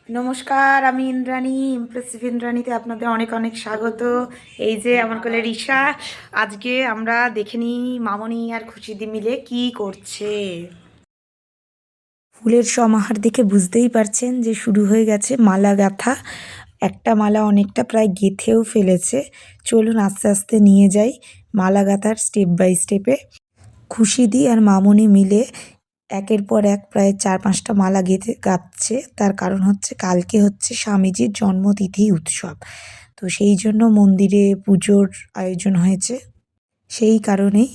নমস্কার, আমি ইন্দ্রাণী, ইমপ্রেসিভ ইন্দ্রাণীতে আপনাদের অনেক অনেক স্বাগত। এই যে আমার কোলে রিশা। আজকে আমরা দেখে নিই মামনি আর খুশিদি মিলে কি করছে। ফুলের সমাহার দেখে বুঝতেই পারছেন যে শুরু হয়ে গেছে মালা গাঁথা। একটা মালা অনেকটা প্রায় গেঁথেও ফেলেছে। চলুন আস্তে আস্তে নিয়ে যাই মালা গাঁথার স্টেপ বাই স্টেপে। খুশিদি আর মামনি মিলে একের পর এক প্রায় 4-5টা মালা গাঁথছে। তার কারণ হচ্ছে কালকে হচ্ছে স্বামীজির জন্মতিথি উৎসব। তো সেই জন্য মন্দিরে পুজোর আয়োজন হয়েছে। সেই কারণেই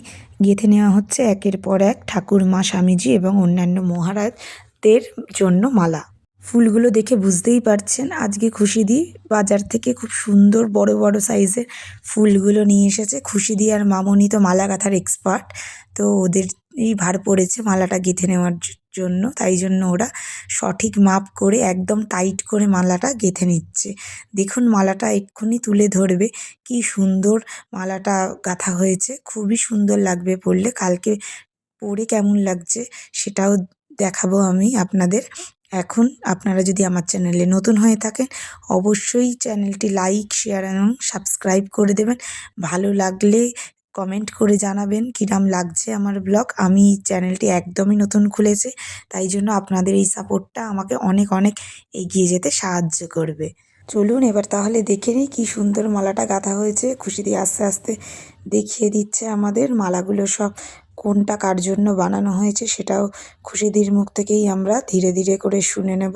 গেঁথে নেওয়া হচ্ছে একের পর এক ঠাকুরমা, স্বামীজি এবং অন্যান্য মহারাজদের জন্য মালা। ফুলগুলো দেখে বুঝতেই পারছেন আজকে খুশিদি বাজার থেকে খুব সুন্দর বড় বড় সাইজের ফুলগুলো নিয়ে এসেছে। খুশিদি আর মামনি তো মালা গাঁথার এক্সপার্ট, তো ওদেরই ভার পড়েছে মালাটা গেঁথে নেওয়ার জন্য। তাই জন্য ওরা সঠিক মাপ করে একদম টাইট করে মালাটা গেঁথে নিচ্ছে। দেখুন মালাটা এক্ষুনি তুলে ধরবে, কি সুন্দর মালাটা গাঁথা হয়েছে। খুবই সুন্দর লাগবে পরলে। কালকে পরে কেমন লাগছে সেটাও দেখাবো আমি আপনাদের। এখন আপনারা যদি আমার চ্যানেলে নতুন হয়ে থাকেন অবশ্যই চ্যানেলটি লাইক, শেয়ার এবং সাবস্ক্রাইব করে দেবেন। ভালো লাগলে কমেন্ট করে জানাবেন কিরম লাগছে আমার ব্লগ। আমি চ্যানেলটি একদমই নতুন খুলেছি, তাই জন্য আপনাদের এই সাপোর্টটা আমাকে অনেক অনেক এগিয়ে যেতে সাহায্য করবে। চলুন এবার তাহলে দেখে নিই কী সুন্দর মালাটা গাঁথা হয়েছে। খুশিদি আস্তে আস্তে দেখিয়ে দিচ্ছে আমাদের মালাগুলো সব কোনটা কার জন্য বানানো হয়েছে, সেটাও খুশিদির মুখ থেকেই আমরা ধীরে ধীরে করে শুনে নেব।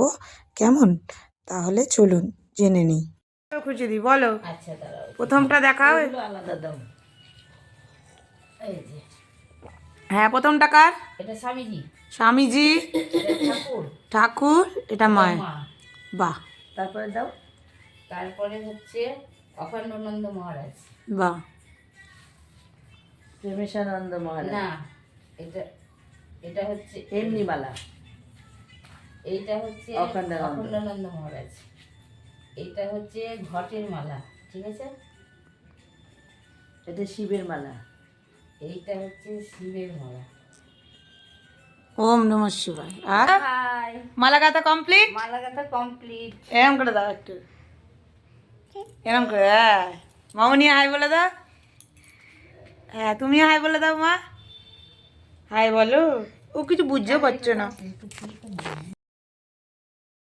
কেমন? তাহলে চলুন জেনে নিই। খুশিদি বলো। আচ্ছা দাঁড়াও, প্রথমটা দেখাও। এগুলো আলাদা দাও। এই যে হ্যাঁ, প্রথমটা কার? এটা স্বামীজি, স্বামীজি। এটা ঠাকুর, ঠাকুর। এটা এটা মায়ের। মা। বাহ তারপরে দাও। তারপরে হচ্ছে অখণ্ডানন্দ মহারাজ। বাহ। প্রেমেশানন্দ মহারাজ না, এটা এটা হচ্ছে এমনি মালা। এইটা হচ্ছে অখণ্ডানন্দ। অখণ্ডানন্দ মহারাজ। এইটা হচ্ছে ঘটের মালা, ঠিক আছে। এটা শিবের মালা। এইটা হচ্ছে শিবের মালা। ওম নমঃ শিবায়। আর হাই, মালা গাঁথা কমপ্লিট। মালা গাঁথা কমপ্লিট। এরম করে দাও একটু, এরম করে। হ্যাঁ, মামনি হাই বলে দাও। হ্যাঁ, তুমিও হাই বলে দাও মা। হাই বলো। ও কিছু বুঝতেও পারছো না।